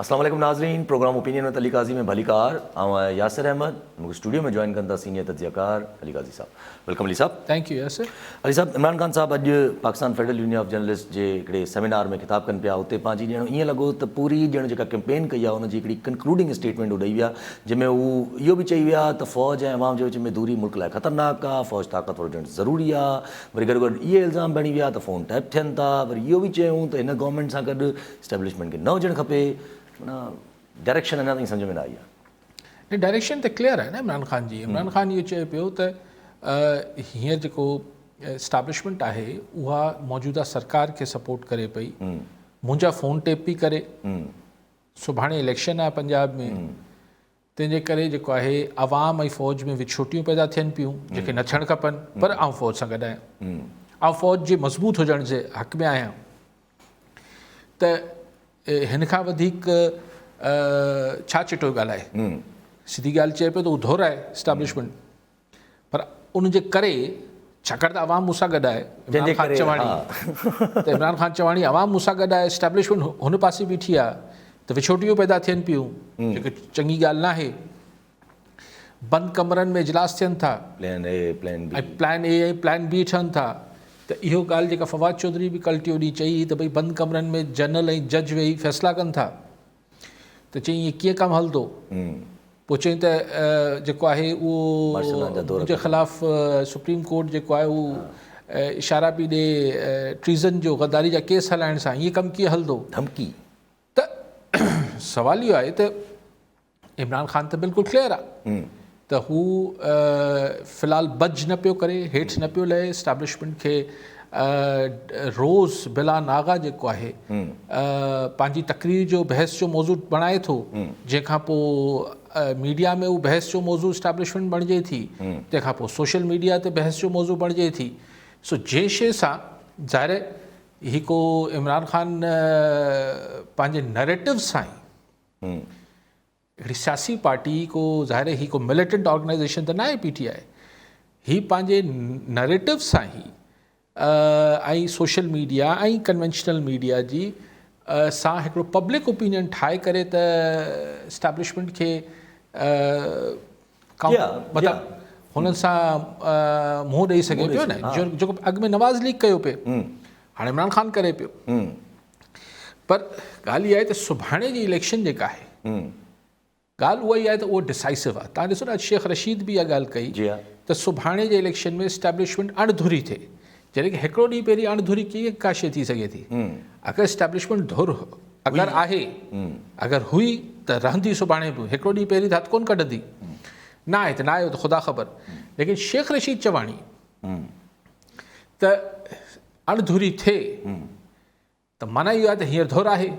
अस्सलाम वालेकुम नाज़रीन, प्रोग्राम ओपिनियन में अली काजी में भली कार आऊं यासिर अहमद मुझे स्टूडियो में जॉइन कंदा सीनियर तजियाकार Ali Qazi Sahib. Welcome Ali Sahib. Thank you Yasir. Ali Sahib, Imran Khan Sahib अॼु Pakistan federal union of journalist जे हिकिड़े सेमिनार में ख़िताब कनि पिया। उते पंहिंजी ॼण ईअं लॻो त पूरी ॼण जेका कैंपेन कई आहे उनजी हिकिड़ी कंक्लूडिंग स्टेटमेंट ॾेई विया, जंहिंमें हू इहो बि चई विया त फ़ौज ऐं अवाम जे विच में दूरी मुल्क लाइ ख़तरनाक आहे, फ़ौज ताक़तवर हुजणु ज़रूरी आहे। वरी गॾो गॾु इहे इल्ज़ाम बणी विया त फ़ोन टैप थियनि था। वरी इहो बि चयूं त हिन गवर्नमेंट सां गॾु इस्टेब्लिशमेंट खे न हुजणु खपे। माना डायरेक्शन अञा ताईं सम्झ में न आई आहे। डायरेक्शन त क्लियर आहे न इमरान ख़ान जी। इमरान ख़ान इहो चए पियो त हींअर जेको इस्टेब्लिशमेंट आहे उहा मौजूदा सरकार खे सपोर्ट करे पई। मुंहिंजा फ़ोन टेप पई करे। सुभाणे इलेक्शन आहे पंजाब में, तंहिंजे करे जेको आहे अवाम ऐं फ़ौज में विछोटियूं पैदा थियनि पियूं जेके न थियणु खपनि। पर आउं फ़ौज सां गॾु आहियां, आउं फ़ौज जे मज़बूत हुजण जे हक़ में आहियां। त हिन खां वधीक छा चिटो ॻाल्हाए। सिधी ॻाल्हि चए पियो त हू दोहराए इस्टेब्लिशमेंट, पर उनजे करे छाकाणि त अवाम मूंसां गॾु आहे। इमरान ख़ान चवाणी त इमरान ख़ान चवाणी अवाम मूंसां गॾु आहे, इस्टेब्लिशमेंट हुन पासे बीठी आहे, त विछोटियूं पैदा थियनि पियूं जेके चङी ॻाल्हि न आहे। बंदि कमरनि में इजलास थियनि था, प्लान ए प्लान बी ठहनि था। त इहो ॻाल्हि जेका फवाद चौधरी बि कल्ह टियों ॾींहुं चई त भई बंदि कमरनि में जनरल ऐं जज वेही फ़ैसिला कनि था, त चई इहे कीअं कमु हलंदो। पोइ चई त जेको आहे उहो जे ख़िलाफ़ु सुप्रीम कोर्ट जेको आहे उहो इशारा पई ॾे ट्रीज़न जो, गद्दारी जा केस हलाइण सां इहे कमु कीअं हलंदो। धमकी। त सवाल इहो आहे त इमरान ख़ान त बिल्कुलु क्लियर आहे त हू फ़िलहालु बज न पियो करे, हेठि न पियो लहे। इस्टेब्लिशमेंट खे रोज़ बिला नागा जेको आहे पंहिंजी तकरीर जो बहस जो मौज़ू बणाए थो, जंहिंखां पोइ मीडिया में उहो बहस जो मौज़ू इस्टेब्लिशमेंट बणिजे थी, तंहिंखां पोइ सोशल मीडिया ते बहस जो मौज़ू बणिजे थी। सो जंहिं शइ सां ज़ाहिर ही को इमरान ख़ान पंहिंजे नैरेटिव सां ई हिकिड़ी सियासी पार्टी को ज़ाहिर ही को मिलिटेंट ऑर्गेनाइज़ेशन त न आहे PTI, ही पंहिंजे नैरेटिव सां ई ऐं सोशल मीडिया ऐं कन्वेंशनल मीडिया जी सां हिकिड़ो पब्लिक ओपिनियन ठाहे करे त इस्टेब्लिशमेंट खे मतिलबु हुननि सां मुंहुं ॾेई सघे पियो न, जेको अॻु में नवाज़ लीग कयो पियो, हाणे इमरान ख़ान करे पियो। पर ॻाल्हि इहा आहे त सुभाणे जी इलेक्शन जेका आहे ॻाल्हि उहा ई आहे त उहो डिसाइसिव आहे। तव्हां ॾिसो न, शेख रशीद बि इहा ॻाल्हि कई त सुभाणे जे इलेक्शन में इस्टेब्लिशमेंट अणधुरी थिए, जॾहिं की हिकिड़ो ॾींहुं पहिरीं अणधुरी कीअं का शइ थी सघे थी। अगरि इस्टेब्लिशमेंट धुर अगरि आहे, अगरि हुई त रहंदी सुभाणे बि, हिकिड़ो ॾींहुं पहिरीं त हथु कोन कढंदी। न आहे त न आयो त ख़ुदा ख़बर। लेकिन शेख रशीद चवाणी त अणधुरी थिए त माना इहो आहे त हींअर धुर आहे।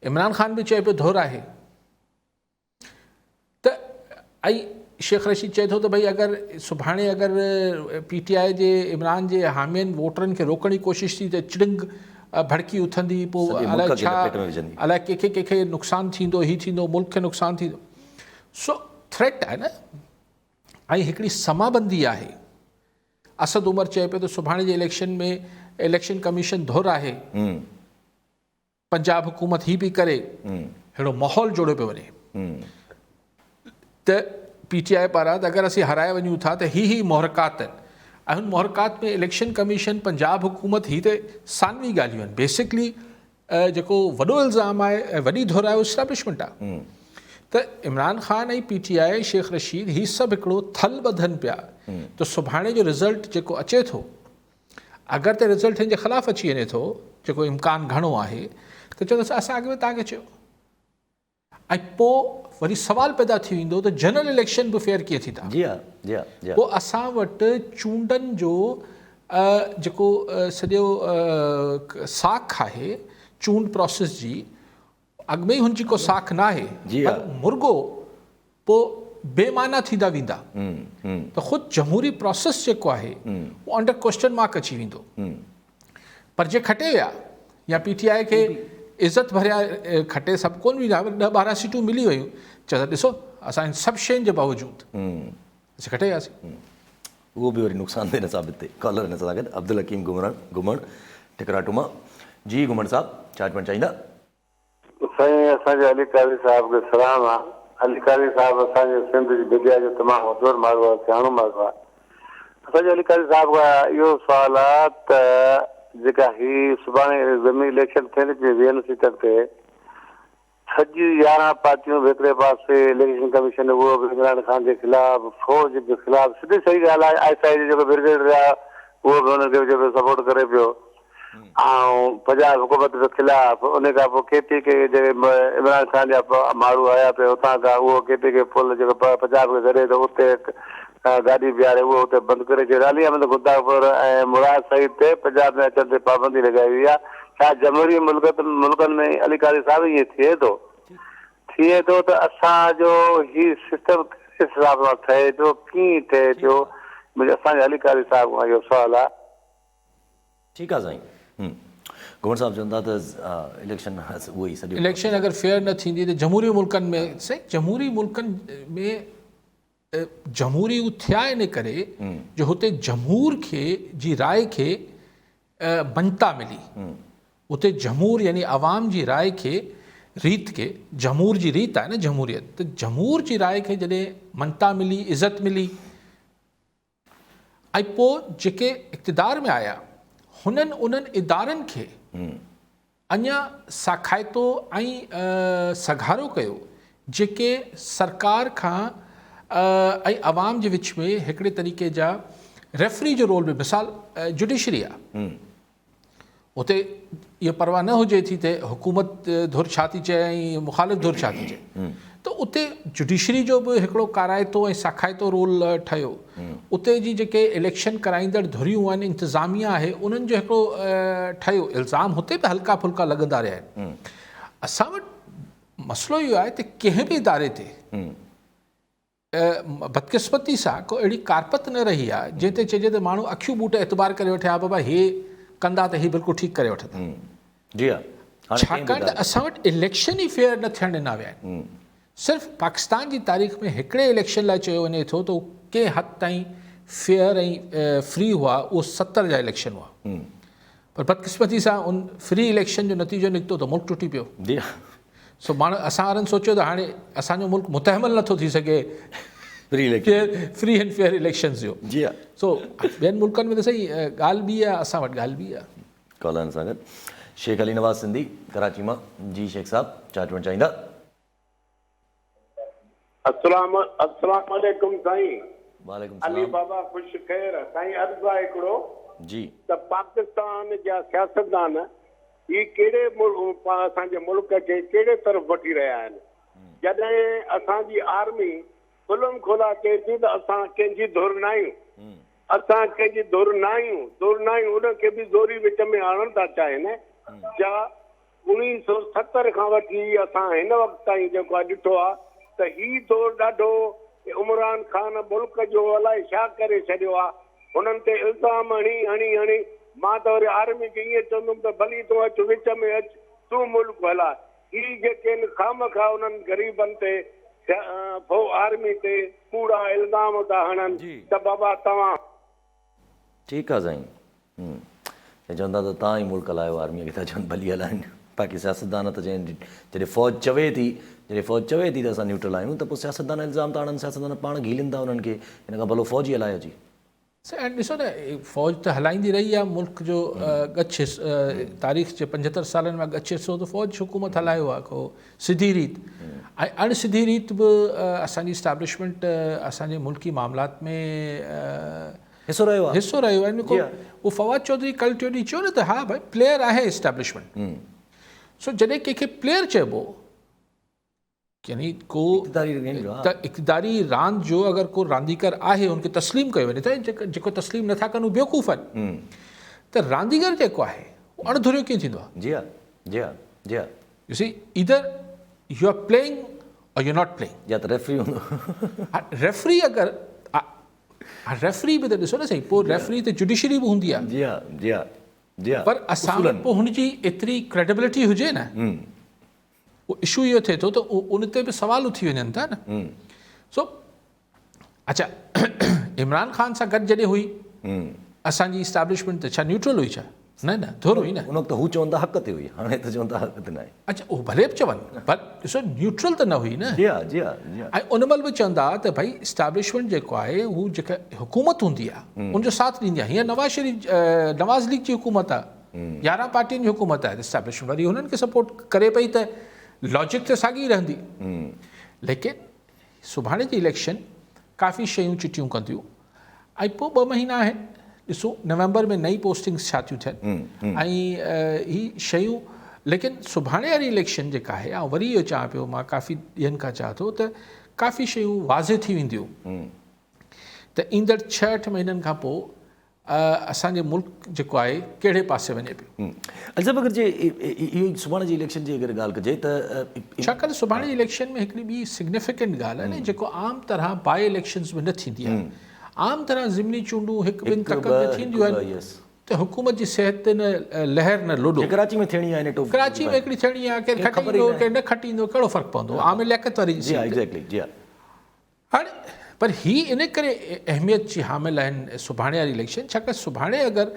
इमरान ख़ान बि चए पियो धुर आहे। त ऐं शेख रशीद चए थो त भई अगरि सुभाणे अगरि PTI जे इमरान जे हामियुनि वोटरनि खे रोकण जी कोशिशि थी त चिड़िंग भड़की उथंदी, पोइ अलाए छा, अलाए कंहिंखे नुक़सानु थींदो, हीउ थींदो, मुल्क खे नुक़सानु थींदो। सो थ्रेट आहे न। ऐं हिकिड़ी समाबंदी आहे। असद उमर चए पियो त सुभाणे जे इलेक्शन में इलेक्शन कमीशन धुर आहे, पंजाब हुकूमत ही बि करे, अहिड़ो माहौल जोड़ियो पियो वञे त PTI पारां त अगरि असीं हाराए वञूं था त ही मुहरकात आहिनि। ऐं हुन मुहरकात में इलेक्शन कमीशन, पंजाब हुकूमत, ही त सानवी ॻाल्हियूं आहिनि। बेसिकली जेको वॾो इल्ज़ाम आहे ऐं वॾी धुर आहे उहो इस्टेब्लिशमेंट आहे। त इमरान ख़ान ऐं PTI, शेख रशीद, ही सभु हिकिड़ो थल ॿधनि पिया त सुभाणे जो रिज़ल्ट जेको अचे थो, अगरि त रिज़ल्ट हिन जे ख़िलाफ़ु अची वञे थो, जेको इम्कानु घणो आहे, त चवंदसि असां अॻु में तव्हांखे चयो। ऐं पोइ वरी सुवाल पैदा थी वेंदो त जनरल इलेक्शन बि फेयर कीअं थींदा। पोइ असां वटि चूंडनि जो जेको सॼो साख आहे चूंड प्रोसेस जी, अॻु में ई हुनजी को साख न आहे, मुर्गो पोइ बेमाना थींदा वेंदा। त ख़ुदि जमहूरी प्रोसेस जेको आहे उहो अंडर क्वेश्चन मार्क अची वेंदो। पर जे खटे विया या PTI खे इज़त भरिया खटे सभु कोन बि 10-12 सीटूं मिली वियूं, चवंदा ॾिसो असां इन सभु शयुनि जे बावजूदि असीं खटे वियासीं। उहो बि वरी नुक़सानदेह न साबित थिए। कॉलर हिन सां गॾु अब्दुल हकीम घुमण टिकराटू मां। जी घुमण साहब, छा चवणु चाहींदा? साईं असांजे अली कारी साहब खे सलाम आहे। अली कारी साहब असांजे सिंध जी मीडिया जो तमामु मशहूरु माण्हू आहे, सियाणो माण्हू आहे। असांजे अली कारी साहब खां इहो सुवाल आहे त जेका ही सुभाणे ज़मीनी इलेक्शन थियनि पियूं 20 सीटनि ते, 11 पार्टियूं बि हिकिड़े पासे, इलेक्शन कमीशन उहो बि इमरान ख़ान जे ख़िलाफ़, फौज जे ख़िलाफ़, सिधी सही ॻाल्हि आहे। ISI जो जेको ब्रिगेडियर आहे उहो बि हुनखे जेको सपोर्ट करे पियो, ऐं पंजाब हुकूमत जे ख़िलाफ़। उन खां पोइ KPK जेके इमरान ख़ान जा माण्हू आया पिया हुतां खां, उहो KPK पुल जेको पंजाब खे करे थो उते गाॾी बीहारे उहो हुते बंदि करे छॾियो। अली अहमद गुद्दापुर ऐं मुराद सईद ते पंजाब में अचण ते पाबंदी लॻाई वई आहे। छा जमहूरी मुल्कनि में अली कारी साहब ईअं थिए थो त असांजो ही सिस्टम किस हिसाब सां ठहे थो, कीअं ठहे थो? मुंहिंजो असांजे अली कारी साहब खां इहो सुवालु आहे। ठीकु आहे साईं। घुमर साहब चवनि था त इलेक्शन उहो ई सॼो इलेक्शन अगरि फेयर न थींदी त जमहूरी मुल्कनि में, साईं जमहूरी मुल्कनि में जमहूरी थिया इन करे जो हुते जमहूर खे जी राय खे मञता मिली। उते जमहूर यानी अवाम जी राय खे, रीत खे, जमहूर जी रीत आहे न जमहूरियत, त जमहूर जी राय खे जॾहिं मञता मिली, इज़त मिली, ऐं पोइ जेके इक़्तिदार में आया हुननि उन्हनि इदारनि खे अञा साखाइतो ऐं सघारो कयो जेके सरकार खां ऐं अवाम जे विच में हिकिड़े तरीक़े जा रेफरी जो रोल बि, मिसाल जुडिशरी आहे, उते इहा परवाह न हुजे थी त हुकूमत धुर छा थी चए ऐं मुखालिफ़ धुर छा थी चए, त उते जुडिशरी जो बि हिकिड़ो काराइतो ऐं साखाइतो रोल ठहियो। उते जी जेके इलेक्शन कराईंदड़ धुरियूं आहिनि, इंतिज़ामिया आहे, उन्हनि जो हिकिड़ो ठहियो। इल्ज़ाम हुते बि हल्का फुल्का लॻंदा रहिया आहिनि। असां वटि मसइलो इहो आहे त कंहिं बि इदारे ते बदकिस्मती सां को अहिड़ी कारपत न रही आहे जंहिं ते चइजे त माण्हू अखियूं ॿूट एतबार करे वठे, हा बाबा हे कंदा त हे बिल्कुलु ठीकु करे वठंदा। जी हा, छाकाणि त असां वटि इलेक्शन ई फेयर न थियण ॾिना विया आहिनि। सिर्फ़ु पाकिस्तान जी तारीख़ में हिकिड़े इलेक्शन लाइ चयो वञे थो त कंहिं हद ताईं फेयर ऐं फ्री हुआ, उहो 70 जा इलेक्शन हुआ, पर बदकिस्मती सां उन फ्री इलेक्शन जो नतीजो निकितो त मुल्क टुटी पियो। जी हा, सो माण्हू असां वारनि सोचियो त हाणे असांजो मुल्क मुतहमल नथो थी सघे फ्री एंड फेयर इलेक्शन्स जो। जी हा, सो ॿियनि मुल्कनि में त सही ॻाल्हि बि आहे, असां वटि ॻाल्हि बि आहे। कॉलन सां गॾु शेख अली नवाज़ सिंधी कराची मां। जी शेख साहब, छा चवणु चाहींदा? अस्सलाम वालेकुम साईं। वालेकुम अली सलाम। बाबा ख़ुशि ख़ैर। साईं अर्ज़ु आहे हिकिड़ो जी, त पाकिस्तान जा सियासतदान ही कहिड़े असांजे मुल्क खे कहिड़े तरफ़ वठी रहिया आहिनि? जॾहिं असांजी आर्मी खुलम खुला चए थी त असां कंहिंजी धुर न आहियूं, असां कंहिंजी धुर न आहियूं, उनखे बि ज़ोरी विच में आणणु था चाहिनि। जा 1970 खां वठी असां हिन वक़्त ताईं जेको आहे ॾिठो आहे त ही दौर ॾाढो इमरान ख़ान मुल्क जो अलाए छा करे छॾियो आहे। हुननि ते इल्ज़ाम हणी मां त वरी आर्मी खे ईअं चवंदुमि त भली तूं अचु विच में अचु, तूं मुल्क हला। ही जेके खामखा उन्हनि ग़रीबनि ते आर्मी ते कूड़ा इल्ज़ाम था हणनि त बाबा तव्हां ठीकु आहे साईं। हे चवंदा त तव्हां ई मुल्क हलायो, आर्मीअ खे था चवनि भली हलाइनि। बाक़ी सियासतदान त जॾहिं फ़ौज चवे थी त असां न्यूट्रल आहियूं, त पोइ सियासतदान इल्ज़ाम था आणनि, सियासतदान पाण घीलिनि था उन्हनि खे, हिन खां भलो फ़ौज ई हलाए अची। ऐं ॾिसो न, फ़ौज त हलाईंदी रही आहे मुल्क जो ॻछ तारीख़ जे 75 सालनि में ॻछ हिसो त फ़ौज हुकूमत हलायो आहे, को सिधी रीत ऐं अणसिधी रीत बि असांजी इस्टेब्लिशमेंट असांजे मुल्की मामलात में हिसो रहियो आहे। उहो फवाद चौधरी कल टियों ॾींहुं चयो न त हा भाई प्लेयर आहे इस्टेब्लिशमेंट। सो जॾहिं कंहिंखे प्लेयर चइबो यानी को त इक़्तिदारी रांदि जो अगरि को रांदीगर आहे उनखे तस्लीम कयो वञे त, जेको तस्लीम नथा कनि उहे बेवकूफ़ आहिनि, त रांदीगर जेको आहे उहो अणधुरियो कीअं थींदो आहे? जी हा, जी हा, जी हा। You see either you are playing or you not playing. या त रेफरी हूंदो। रेफरी अगरि रेफरी बि त ॾिसो न सही, पोइ रेफरी त जुडिशरी बि हूंदी आहे। जी हा, जी हा, जी हा। पर असां वटि पोइ हुनजी एतिरी क्रेडिबिलिटी हुजे न, उहो इशू इहो थिए थो त उन ते बि सवाल उथी वञनि था न। सो अच्छा, इमरान ख़ान सां गॾु जॾहिं हुई असांजी इस्टेब्लिशमेंट त छा न्यूट्रल हुई छा? न न थोरो ई न उन वक़्तु हू चवंदा हक़ ते हुई, हाणे त चवंदा हक़ ते न आहे। अच्छा उहो भले बि चवनि पर ॾिसो न्यूट्रल त न हुई न। जी हा जी हा जी हा। ऐं उन महिल बि चवंदा त भई इस्टेब्लिशमेंट जेको आहे हू जेका हुकूमत हूंदी आहे उनजो साथ ॾींदी आहे। हीअं नवाज़ लीग जी हुकूमत आहे, 11 पार्टियुनि जी हुकूमत आहे, इस्टेब्लिशमेंट वरी हुननि खे सपोर्ट करे पई त लॉजिक त साॻी रहंदी। लेकिन सुभाणे जी इलेक्शन काफ़ी शयूं चिटियूं कंदियूं ऐं पोइ 2 महीना आहिनि। ॾिसो नवंबर में नई पोस्टिंग्स छा थियूं थियनि ऐं ही शयूं। लेकिन सुभाणे वारी इलेक्शन जेका आहे ऐं वरी इहो चवां पियो, मां काफ़ी ॾींहंनि खां चाहियां थो त काफ़ी शयूं वाज़े थी वेंदियूं त ईंदड़ 6-8 महीननि खां पोइ असांजे मुल्क जेको आहे कहिड़े पासे वञे पियो। अच्छा अगरि जे इहो सुभाणे जी इलेक्शन जी अगरि ॻाल्हि कजे त छाकाणि सुभाणे जी इलेक्शन में हिकिड़ी ॿी सिग्निफिकेंट ॻाल्हि आहे न जेको आम तरह बाई इलेक्शन्स में न थींदी आहे। आम तरह ज़िमनी चूंडूं 1-2 तक में थींदियूं आहिनि त हुकूमत जी सिहत ते न लहर न लोॾो। कराची में थियणी आहे कराची में हिकिड़ी थियणी आहे, केरु खटींदो केरु न खटींदो, कहिड़ो फ़र्क़ु पवंदो, आम लियाकत वारी जी हा एग्ज़ैक्टली जी हा। हाणे पर ही इन करे अहमियत जी हामिल आहिनि सुभाणे वारी इलेक्शन, छाकाणि सुभाणे अगरि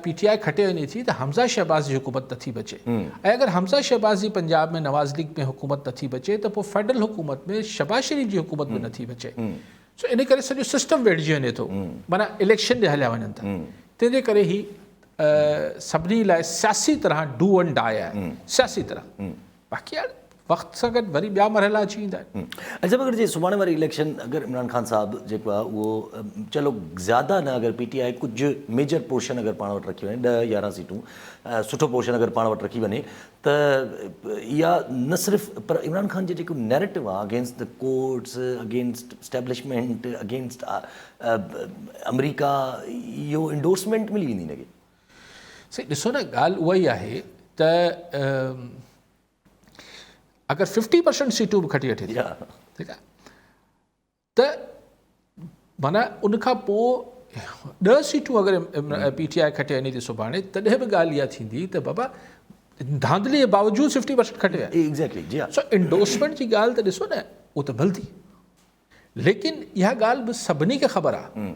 PTI खटे वञे थी त हमज़ा शहबाज़ जी हुकूमत नथी बचे ऐं अगरि हमज़ा शहबाज़ जी पंजाब में नवाज़ लीग में हुकूमत नथी बचे त पोइ फेडरल हुकूमत में शहबाज़ शरीफ़ जी हुकूमत बि नथी बचे। सो इन करे सॼो सिस्टम वेड़िजी वञे थो, माना इलेक्शन ॾे हलिया वञनि था। तंहिंजे करे ही सभिनी लाइ सियासी तरह डू एंड डाई आहे, सियासी तरह। बाक़ी यार वक़्त सां गॾु वरी ॿिया मरहला अची वेंदा आहिनि। अच्छा अगरि जे सुभाणे वारी इलेक्शन अगरि इमरान ख़ान साहिबु जेको आहे उहो चलो ज़्यादा न अगरि PTI कुझु मेजर पोर्शन अगरि पाण वटि रखी वञे 10-11 सीटूं सुठो पोर्शन अगरि पाण वटि रखी वञे त इहा न सिर्फ़ु पर इमरान ख़ान जो जेको नैरेटिव आहे against the courts, against establishment, against America, इहो इंडोर्समेंट मिली वेंदी हिनखे। सही ॾिसो न ॻाल्हि उहा ई आहे त अगरि 50% सीटूं बि खटी वठे थी, ठीकु आहे, त माना उनखां पोइ 10 सीटूं अगरि PTI खटे वञे थी सुभाणे तॾहिं बि ॻाल्हि इहा थींदी त बाबा धांधलीअ जे बावजूदि 50% खटे विया। एग्ज़ैक्टली जी हा। सो इंडोर्समेंट जी ॻाल्हि त ॾिसो न उहो त भलती, लेकिन इहा ॻाल्हि बि सभिनी खे ख़बर आहे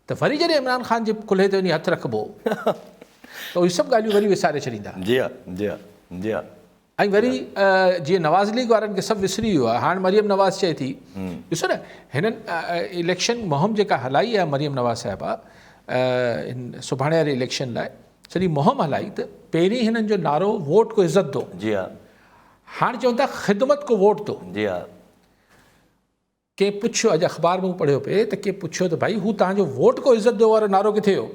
त वरी जॾहिं इमरान ख़ान जे कुल्हे ते वञी हथु रखिबो त उहे सभु ॻाल्हियूं वरी विसारे छॾींदा। जी हा जी हा जी हा। ऐं वरी जीअं नवाज़ लीग वारनि खे सभु विसरी वियो आहे। हाणे मरियम नवाज़ चए थी, ॾिसो न हिननि इलेक्शन मुहिम जेका हलाई आहे मरियम नवाज़ साहिबा सुभाणे वारे इलेक्शन लाइ सॼी मुहिम हलाई त पहिरीं हिननि जो नारो वोट को इज़त दो, जी हा। हाणे चवनि था ख़िदमत को वोट दो। जी हा। कंहिं पुछियो, अॼु अख़बार में पढ़ियो पिए त कंहिं पुछियो त भाई हू तव्हांजो वोट को इज़त दो वारो नारो किथे हो?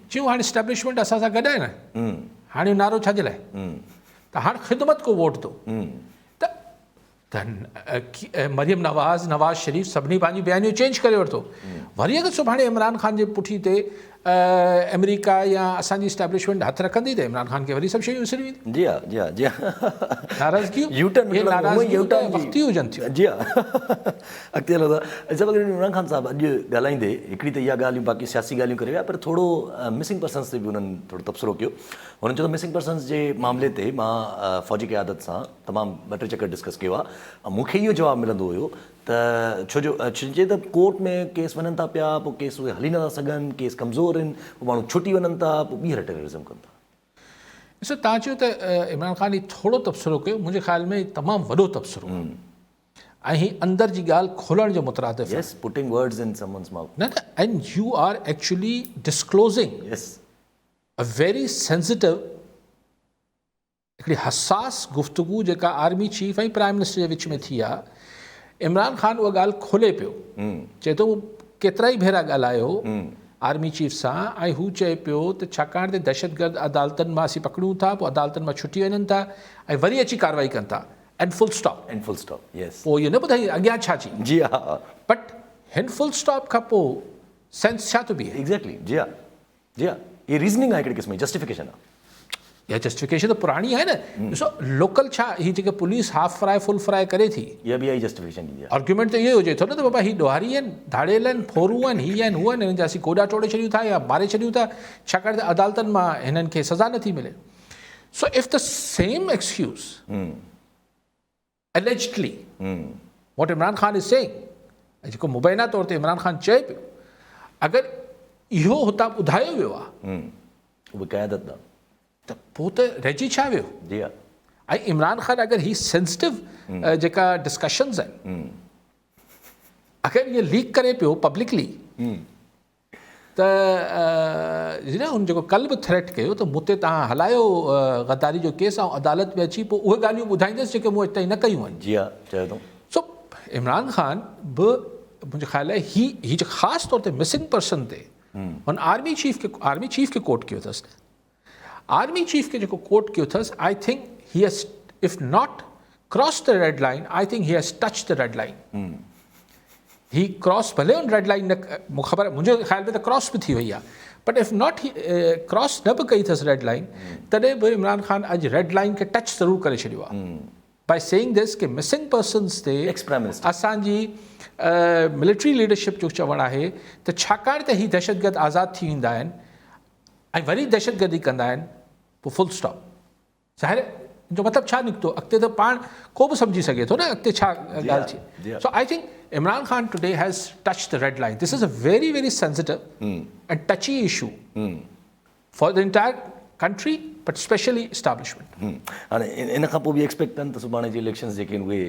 चयूं हाणे इस्टेब्लिशमेंट असां सां गॾु आहे न, हाणे नारो छाजे लाइ? त हाणे ख़िदमत को वोट दो। त मरियम नवाज़ शरीफ़ सभिनी पंहिंजी बयानियूं चेंज करे वरितो। वरी अगरि सुभाणे इमरान ख़ान जे पुठी ते अमेरिका या असांजी इस्टेब्लिशमेंट हथु रखंदी त इमरान ख़ान खे वरी सभु शयूं विसरी वेंदी। जी हा जी हा जी हा। नाराज़गियूं वक़्ती हुजनि थियूं। जी हा अॻिते हलो था। अच्छा अगरि इमरान ख़ान साहिबु अॼु ॻाल्हाईंदे हिकिड़ी त इहा ॻाल्हियूं बाक़ी सियासी ॻाल्हियूं करे विया, पर थोरो मिसिंग पर्सन्स ते बि हुननि थोरो तबसरो कयो। हुननि चयो त मिसिंग पर्सन्स जे मामले ते मां फ़ौजी क़यादत सां तमामु 2-3 चकर डिस्कस कयो आहे ऐं मूंखे इहो जवाबु मिलंदो हुयो त छो जो चए त कोर्ट में केस वञनि था पिया, पोइ केस उहे हली नथा सघनि, केस कमज़ोर आहिनि, पोइ माण्हू छुटी वञनि था, पोइ ॿीहर टेररिज़म कनि था। ॾिसो तव्हां चयो त इमरान ख़ान ही थोरो तबसरो कयो, मुंहिंजे ख़्याल में तमामु वॾो तबसरो ऐं ही अंदरि जी ॻाल्हि खोलण जो मुतरादिफ़। Yes, putting words in someone's mouth. न and you are actually disclosing Yes. A very sensitive, हिकिड़ी हसास गुफ़्तगू जेका आर्मी चीफ ऐं प्राइम मिनिस्टर जे विच में थी आहे। इमरान ख़ान उहा ॻाल्हि खोले पियो, चए थो केतिरा ई भेरा ॻाल्हायो आर्मी चीफ सां ऐं हू चए पियो त छाकाणि त दहशतगर्द अदालतनि मां असीं पकड़ूं था, पोइ अदालतनि मां छुटी वञनि था ऐं वरी अची कार्रवाई कनि था and full stop. And full stop. Yes. पोइ इहो न ॿुधाई अॻियां छा चई, जी हा। बट हिन फुल स्टॉप खां पोइ सेंस छा थो बीहे? एग्ज़ैक्टली जी हा जी हा। ये रीज़निंग आहे हिकिड़े क़िस्म जी, जस्टिफिकेशन आहे। इहा जस्टिफिकेशन त पुराणी आहे न। ॾिसो लोकल छा हीअ जेके police half fry full fry करे थी, इहा बि आई जस्टिफिकेशन ॾींदी आहे। आर्ग्यूमेंट त इहो हुजे थो न त बाबा हीअ ॾोहारी आहिनि, धाड़ियल आहिनि, फोरूं आहिनि, हीअ आहिनि, हूअ आहिनि, हिननि जा असीं गोॾा टोड़े छॾियूं था या मारे छॾियूं था छाकाणि त अदालतनि मां हिननि खे सज़ा नथी मिले। So if the same excuse allegedly what Imran Khan is saying, जेको मुबैना तौर ते इमरान ख़ान चए पियो, अगरि इहो हुतां ॿुधायो वियो आहे उहो बि क़यादत ॾांहुं। त पोइ त रहिजी छा वियो। जी हा। ऐं इमरान ख़ान अगरि ही सेंसिटिव जेका डिस्कशन्स आहिनि अगरि इहे लीक करे पियो पब्लिकली त हुन जेको कल्ह बि थ्रेट कयो त मूं ते तव्हां हलायो गद्दारी जो केस ऐं अदालत में अची पोइ उहे ॻाल्हियूं ॿुधाईंदसि जेके मूं अॼु ताईं न कयूं आहिनि। जी हा, चयो अथऊं। सो इमरान ख़ान बि मुंहिंजे ख़्याल आहे ही जो ख़ासि तौर ते मिसिंग पर्सन ते हुन आर्मी चीफ खे कोट कयो अथसि। आर्मी चीफ खे जेको कोट कयो अथसि I think he has if not cross the red line I think he has touch the red line. ही क्रॉस भले हुन रेड लाइन न मूंखे ख़बर आहे मुंहिंजे ख़्याल में त क्रॉस बि थी वई आहे बट इफ नॉट ही क्रॉस न बि कई अथसि रेड लाइन तॾहिं बि इमरान ख़ान अॼु रेड लाइन खे टच ज़रूरु करे छॾियो आहे बाय सेइंग दिस कि मिसिंग पर्सन्स ते असांजी मिलिट्री लीडरशिप जो चवणु आहे त छाकाणि त ही दहशतगर्द आज़ादु थी वेंदा आहिनि ऐं वरी दहशतगर्दी कंदा आहिनि पोइ फुल स्टॉप। ज़ाहिर जो मतिलबु छा निकितो अॻिते त पाण को बि सम्झी सघे थो न अॻिते छा ॻाल्हि थी। So I think Imran Khan today has touched the red line. This is a very, very sensitive and touchy issue for the entire country, but especially establishment. हाणे इन खां पोइ बि एक्सपेक्ट कनि त सुभाणे जी इलेक्शन्स जेके आहिनि उहे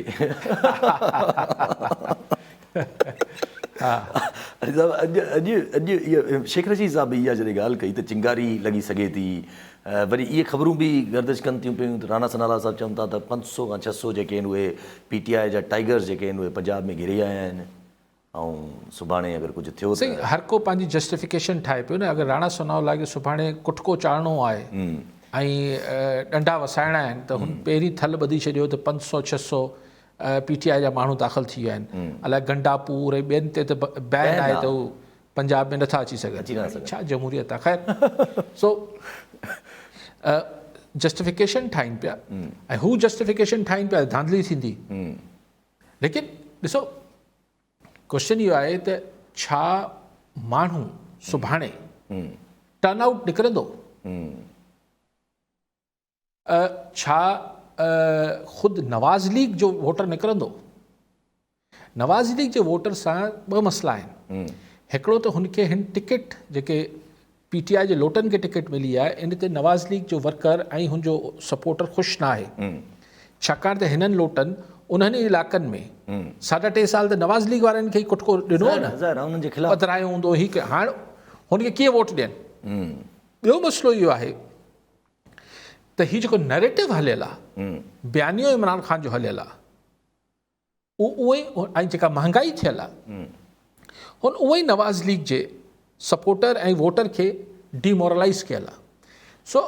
अॼु इहा शेख रशीद साहब इहा जॾहिं ॻाल्हि कई त चिंगारी लॻी सघे थी वरी इहे ख़बरूं बि गर्दिश कनि थियूं पियूं त राणा सनाला साहब चवनि था त 500 खां 600 जेके आहिनि उहे PTI जा टाइगर्स जेके आहिनि उहे पंजाब में घिरी आया आहिनि ऐं सुभाणे अगरि कुझु थियो सही हर को पंहिंजी जस्टिफिकेशन ठाहे पियो न। अगरि राणा सनावला खे सुभाणे कुटको चाढ़णो आहे ऐं डंडा वसाइणा आहिनि त हुन पहिरीं थल ॿधी छॾियो त 500-600 PTI जा माण्हू दाख़िल थी विया आहिनि। अलाए गंडापुर ऐं ॿियनि ते त बैन आहे त उहो पंजाब में नथा अची सघनि। छा जमहूरियत आहे ख़ैर। सो जस्टिफिकेशन ठाहिनि पिया ऐं हू जस्टिफिकेशन ठाहिनि पिया धांधली थींदी। लेकिन ॾिसो क्वेश्चन इहो आहे त छा माण्हू सुभाणे टर्न आउट निकिरंदो छा ख़ुदि नवाज़ लीग जो वोटर निकिरंदो। नवाज़ लीग जे वोटर सां ॿ मसइला आहिनि। हिकिड़ो त हुनखे हिन टिकट जेके PTI जे लोटनि खे टिकट मिली आहे इन ते नवाज़ लीग जो वर्कर ऐं हुनजो सपोर्टर ख़ुशि न आहे छाकाणि त हिननि लोटनि उन्हनि इलाइक़नि में 3.5 साल त नवाज़ लीग वारनि खे ई कुटको ॾिनो न पधरायो हूंदो ही हाणे हुनखे कीअं वोट ॾियनि। ॿियो मसइलो इहो आहे त हीउ जेको नैरेटिव हलियल आहे बयानियो इमरान ख़ान जो हलियल आहे उहो ऐं जेका महांगाई थियल आहे हुन उहो ई नवाज़ लीग जे सपोर्टर ऐं वोटर खे डिमोरलाइज़ कयल आहे। सो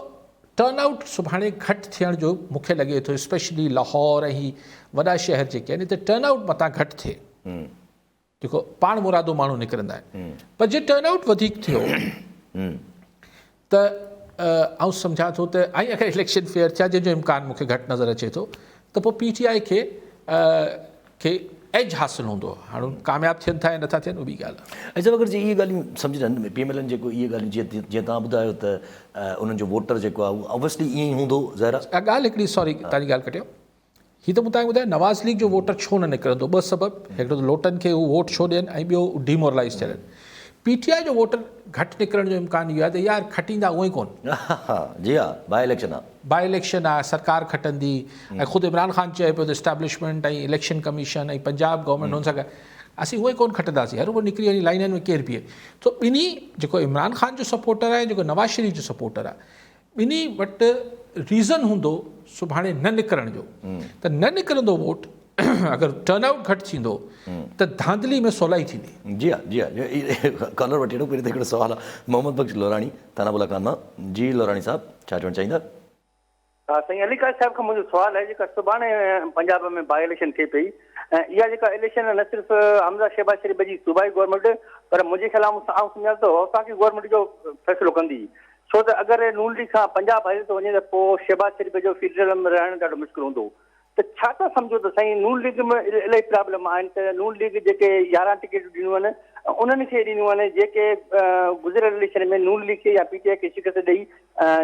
टर्न आउट सुभाणे घटि थियण जो मूंखे लॻे थो स्पेशली लाहौर ऐं ही वॾा शहर जेके आहिनि हिते टर्न आउट मथां घटि थिए जेको पाण मुरादो माण्हू निकिरंदा आहिनि। पर जे टर्न आउट वधीक थियो त आउं सम्झां थो त ऐं अगरि इलेक्शन फेयर थिया जंहिंजो इम्कान मूंखे घटि नज़र अचे थो त पोइ PTI खे एज हासिलु हूंदो। हाणे कामयाबु थियनि था या नथा थियनि उहा ॿी ॻाल्हि आहे। ऐं जब अगरि इहे ॻाल्हियूं सम्झनि PMLN जेको इहे ॻाल्हियूं जीअं तव्हां ॿुधायो त उन्हनि जो वोटर जेको आहे उहो ऑब्वियसली ईअं ई हूंदो। ज़ाहिर आहे ॻाल्हि हिकिड़ी सॉरी तव्हांजी ॻाल्हि कटियो हीअ त मूं तव्हांखे ॿुधायो नवाज़ लीग जो वोटर छो न निकिरंदो। ॿ सबबु हिकिड़ो त लोटनि खे उहो वोट छो ॾियनि ऐं ॿियो डिमोरलाइज़ थियनि। PTI जो वोटर घटि निकिरण जो इम्कान इहो आहे त यार खटींदा उहो ई कोन। जी हा बाई इलेक्शन आहे सरकार खटंदी ऐं ख़ुदि इमरान ख़ान चए पियो त एस्टेब्लिशमेंट ऐं इलेक्शन कमीशन ऐं पंजाब गवर्नमेंट हुन सां गॾु असीं उहो ई कोन खटंदासीं हर उहो निकिरी वञी लाइननि में केरु बीहे। त ॿिन्ही जेको इमरान ख़ान जो सपोर्टर आहे जेको नवाज़ शरीफ़ जो सपोर्टर आहे ॿिन्ही वटि रीज़न हूंदो सुभाणे न निकिरण जो त न निकिरंदो वोट अगरि टर्न आउट घटि थींदो त धांधली में सवलाई थींदी। जी हा कॉलर वठी वठो। पहिरीं त हिकिड़ो सुवालु आहे मोहम्मद बख्श लोराणी थाना बुलाकान मां। जी लोराणी साहब छा चवणु चाहींदा। हा साईं अलीकाश साहिब खां मुंहिंजो सुवालु आहे जेका सुभाणे पंजाब में बाई इलेक्शन थिए पई ऐं इहा जेका इलेक्शन न सिर्फ़ु हमज़ा शहबाज़ शरीफ़ जी सूबाई गवर्नमेंट पर मुंहिंजे ख़्याल में आउं सम्झां थो वफ़ाक़ी गवर्नमेंट जो फ़ैसिलो कंदी छो त अगरि नून लीग खां पंजाब हले थो वञे त पोइ शहबाज़ शरीफ़ जो फेडरल में रहणु ॾाढो मुश्किल हूंदो। त छा था सम्झो त साईं नून लीग में इलाही प्रॉब्लम आहिनि त नून लीग जेके 11 टिकटूं ॾिनियूं आहिनि उन्हनि खे ॾिनियूं आहिनि जेके गुज़िरियल इलेक्शन में नून लीग खे या PTI खे शिकस्त ॾेई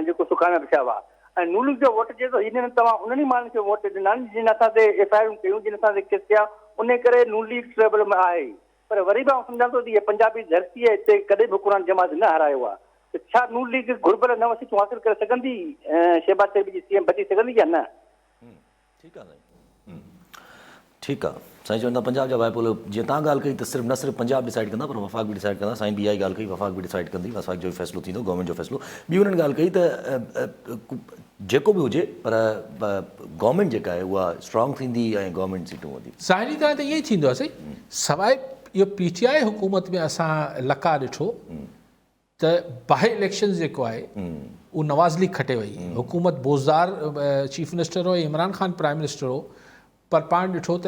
जेको सुकाना थिया हुआ ऐं नून लीग जो वोट चए थो हिननि तव्हां उन्हनि माण्हुनि खे वोट ॾिना जिन असां ते FIR कयूं जिन असां ते केस कया उन करे नून लीग ट्रेबल में आहे। पर वरी बि आउं सम्झां थो त इहे पंजाबी धरती आहे हिते कॾहिं बि क़ुरान जमात न हारायो आहे त छा नून लीग घुर्बल 9 सीटूं हासिल करे सघंदी शहबाज शरीफ जी सीएम बची सघंदी या न? ठीकु आहे साईं, ठीकु आहे साईं। चवनि था पंजाब जा वाइपोल जीअं तव्हां ॻाल्हि कई त सिर्फ़ु न सिर्फ़ु पंजाब डिसाइड कंदा पर वफ़ाक़ बि डिसाइड कंदा। साईं बि इहा ई ॻाल्हि कई, वफ़ाक़ बि डिसाइड कंदी, वफ़ाक़ जो फ़ैसिलो थींदो, गवर्नमेंट जो फ़ैसिलो। ॿी हुननि ॻाल्हि कई त जेको बि हुजे पर गवर्नमेंट जेका आहे उहा स्ट्रॉन्ग थींदी ऐं गवर्नमेंट सीटूं वधी। ज़ाहिरी तरह त ईअं ई थींदो आहे साईं। सवाइ इहो PTI हुकूमत में असां लका ॾिठो त बाहि इलेक्शन जेको आहे उहो नवाज़ लीग खटे वई। हुकूमत बोज़दार चीफ मिनिस्टर हो, इमरान ख़ान प्राइम मिनिस्टर हो, पर पाण ॾिठो त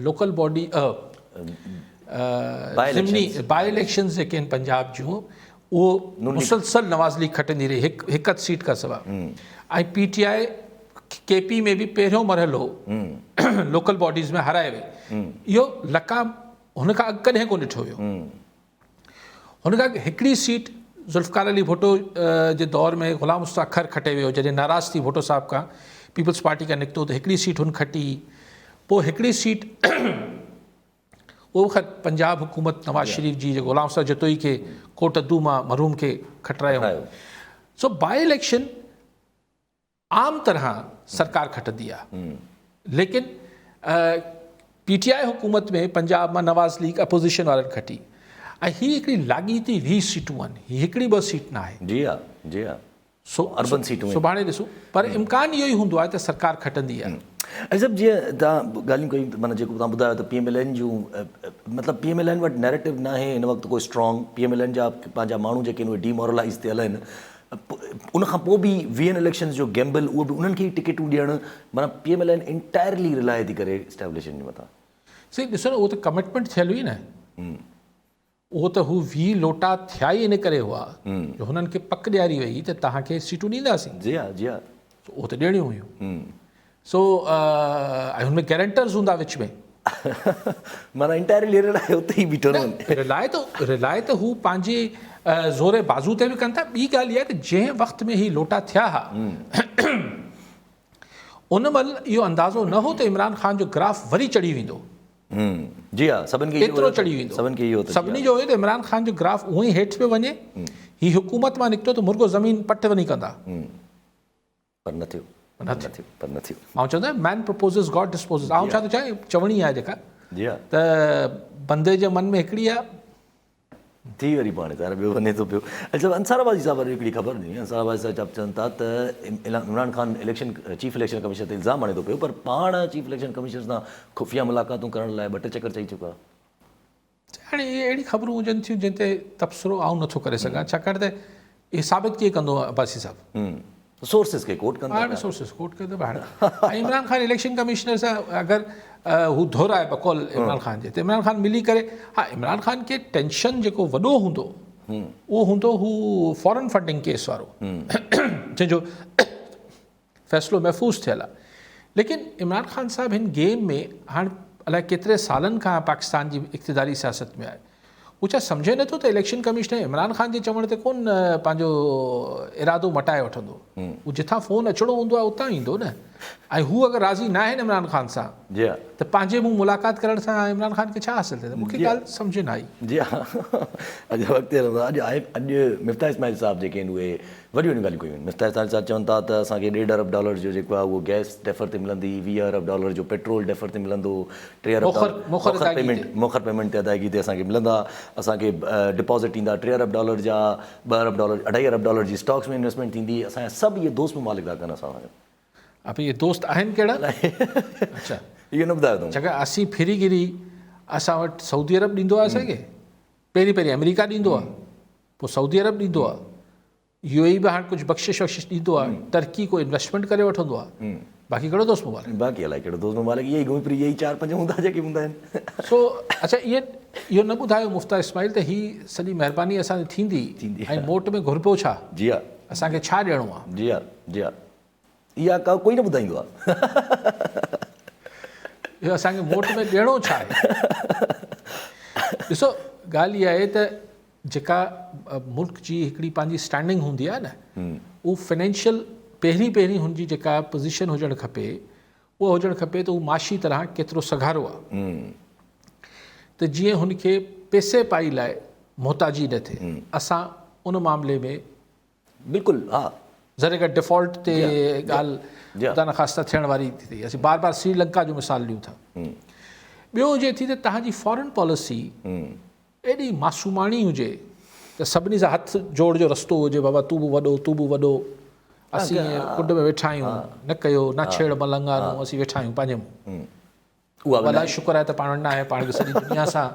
लोकल बॉडी बाई इलेक्शन्स जेके आहिनि पंजाब जूं उहो मुसलसल नवाज़ लीग खटंदी रही हिकु सीट खां सवाइ। ऐं PTI KP में बि पहिरियों मरहलो लोकल बॉडीज़ में हाराए वई। इहो लका हुन खां अॻु कॾहिं कोन ॾिठो हुयो। हुन खां हिकिड़ी सीट ज़ुल्फ़िकार अली भुट्टो जे दौर में ग़ुलाम मुस्तफ़ा अख़र खटे वियो, जॾहिं नाराज़ थी भुट्टो साहिब खां पीपल्स पार्टी खां निकितो त हिकिड़ी सीट हुन खटी। पोइ हिकिड़ी सीट उहो पंजाब हुकूमत नवाज़ शरीफ जी जो ग़ुलाम मुस्तफ़ा जतोई खे कोट अदू मां मरहूम खे खटरायो। सो बाई इलेक्शन आम तरह सरकार खटंदी आहे, लेकिन PTI हुकूमत में पंजाब मां नवाज़ लीग अपोज़िशन वारनि खटी। ऐं हीअ हिकिड़ी लाॻीती 20 सीटूं आहिनि, हीअ हिकिड़ी 2 सीट न आहे। जी हा, जी हा, अर्बन सीटूं सुभाणे ॾिसूं, पर इम्कान इहो ई हूंदो आहे त सरकार खटंदी आहे। ऐं सभु जीअं तव्हां ॻाल्हियूं कयूं, माना जेको तव्हां ॿुधायो त PMLN जूं मतिलबु PMLN वटि नैरेटिव न आहे हिन वक़्तु कोई स्ट्रॉन्ग। PMLN जा पंहिंजा माण्हू जेके आहिनि उहे डीमोरलाइज़ थियल आहिनि। उनखां पोइ बि VN इलेक्शन्स जो गैम्बल, उहो बि उन्हनि खे ई टिकटूं ॾियणु, माना PMLN इंटायरली रिलाए थी करे एस्टेब्लिशन जे मथां। सही ॾिसो न, उहो त कमिटमेंट थियल हुई न। उहो त हू 20 लोटा थिया ई इन करे हुआ जो हुननि खे पक ॾियारी वई त तव्हांखे सीटूं ॾींदासीं। जी हा, जी हा, उहो त ॾियणियूं हुयूं। सो ऐं हुनमें गारंटर्स हूंदा विच में। माना इंटायरली रिलाए उते ई बीठो रिलाए त हू पंहिंजे ज़ोरे बाज़ू ते बि कनि था। ॿी ॻाल्हि इहा आहे त जंहिं वक़्त में ही लोटा थिया हुआ उन महिल इहो अंदाज़ो न हो त इमरान ख़ान जो ग्राफ वरी चढ़ी वेंदो। जी हा, सभिनि खे एतिरो चढ़ी वेंदो। सभिनी जो हुयो त इमरान ख़ान जो ग्राफ उअं ई हेठि पियो वञे। ही हुकूमत मां निकितो त मुर्गो ज़मीन पट वञी कंदा, पर न थियो, पर न थियो। ऐं चवंदा मैन प्रपोज़िस गॉड डिस्पोज़िस। ऐं छा थो चाहे, चवणी आहे जेका जी हा, त बंदे जे मन में हिकिड़ी आहे थी वरी पाणे त ॿियो वञे थो पियो। अच्छा, अंसाराबादी साहिब वरी हिकिड़ी ख़बर ॾिनी। अंसाराबादी साहिब चवनि था त Imran Khan chief election commissioner ते इल्ज़ाम आणे थो पियो, पर पाण चीफ इलेक्शन कमिशनर सां खुफ़िया मुलाक़ातूं करण लाइ 2 टे चकर चई चुका। हाणे इहे अहिड़ी ख़बरूं हुजनि थियूं जिन ते तबसरो आउं नथो करे सघां, छाकाणि त इहे साबित कीअं कंदो अब्बासी साहिबु? सोर्सिस खे कोट कंदा। हाणे सोर्सिस कोट करे थो हाणे। ऐं इमरान ख़ान इलेक्शन कमिशनर सां अगरि हू दोहराए बकौल इमरान ख़ान जे, त इमरान ख़ान मिली करे, हा इमरान ख़ान खे टेंशन जेको वॾो हूंदो उहो हूंदो हू फॉरेन फंडिंग केस वारो जंहिंजो फ़ैसिलो महफ़ूज़ थियल आहे। लेकिन इमरान ख़ान साहिबु हिन गेम में हाणे अलाए केतिरे सालनि खां पाकिस्तान जी इक़्तिदारी सियासत में आहे। हू छा सम्झे नथो त इलेक्शन कमिशनर इमरान ख़ान जे चवण ते कोन पंहिंजो इरादो मटाए वठंदो। हू जिथां फ़ोन अचिणो हूंदो आहे उतां ईंदो न। ऐं हू अगरि राज़ी न आहिनि इमरान ख़ान सां त पंहिंजे मुंहुं मुलाक़ात करण सां इमरान ख़ान खे छा हासिलु थिए? मूंखे ॻाल्हि सम्झ न आई। जी हा, अॼु अॼु मिफ्ता इस्माइल साहिबु जेके आहिनि उहे वॾियूं वॾियूं ॻाल्हियूं कयूं आहिनि। मिफ्ता इस्माइल साहिबु चवनि था त असांखे $1.5 अरब जो जेको आहे उहो गैस डेफर ते मिलंदी, $20 अरब जो पेट्रोल डेफर ते मिलंदो, $3 अरब मोखर पेमेंट ते अदायगी ते असांखे मिलंदा, असांखे डिपॉज़िट ईंदा $3 अरब जा, $2 अरब, $2.5 अरब जी स्टॉक्स में इन्वेस्टमेंट थींदी। असांजा सभु इहे दोस्त मुमालिक था कनि असां सां। अब इहे दोस्त आहिनि कहिड़ा? अच्छा, इहो न ॿुधायो अथऊं। चङा असीं फिरीगिरी असां वटि सऊदी अरब ॾींदो आहे असांखे, पहिरीं अमेरिका ॾींदो आहे, पोइ सऊदी अरब ॾींदो आहे, UAE बि हाणे कुझु बख़्शिश वख़्शिश ॾींदो आहे, टर्की को इन्वेस्टमेंट करे वठंदो आहे। बाक़ी कहिड़ो दोस्त मुबालिक? बाक़ी अलाए कहिड़ो दोस्त मुबालिक, इहे ई घुमी फिरी इहे ई 4-5 हूंदा जेके हूंदा आहिनि। सो अच्छा, इहो न ॿुधायो मुफ्ता इस्माइल त हीअ सॼी महिरबानी असांजी थींदी ऐं मोट में घुरिबो छा? जी हा, असांखे छा ॾियणो आहे? जी हा, जी हा, इहा कोई न ॿुधाईंदो आहे। इहो असांखे मोट में ॾियणो छा आहे? ॾिसो, ॻाल्हि इहा आहे त जेका मुल्क जी हिकिड़ी पंहिंजी स्टैंडिंग हूंदी आहे न, उहा फाइनेंशियल पहिरीं हुनजी जेका पोज़ीशन हुजणु खपे उहा हुजणु खपे त उहा माशी तरह केतिरो सघारो आहे त जीअं हुनखे पैसे पाई लाइ मोहताजी न थिए। असां उन मामले में बिल्कुलु हा ज़रे का डिफॉल्ट ते Yeah. ॻाल्हि ख़ुदा न ख़ास्ता थियण वारी थी असीं बार बार श्रीलंका जो मिसाल ॾियूं था ॿियो हुजे थी त तव्हांजी फॉरेन पॉलिसी एॾी मासूमाणी हुजे त सभिनी सां हथ जोड़ जो रस्तो हुजे बाबा तूं बि वॾो तूं बि वॾो असीं कुंड में वेठा आहियूं न कयो न छेड़ मलंगारूं असीं वेठा आहियूं पंहिंजे मुंहुं उहा बि अलाए शुक्र आहे त पाण न आहे पाण खे सॼी दुनिया सां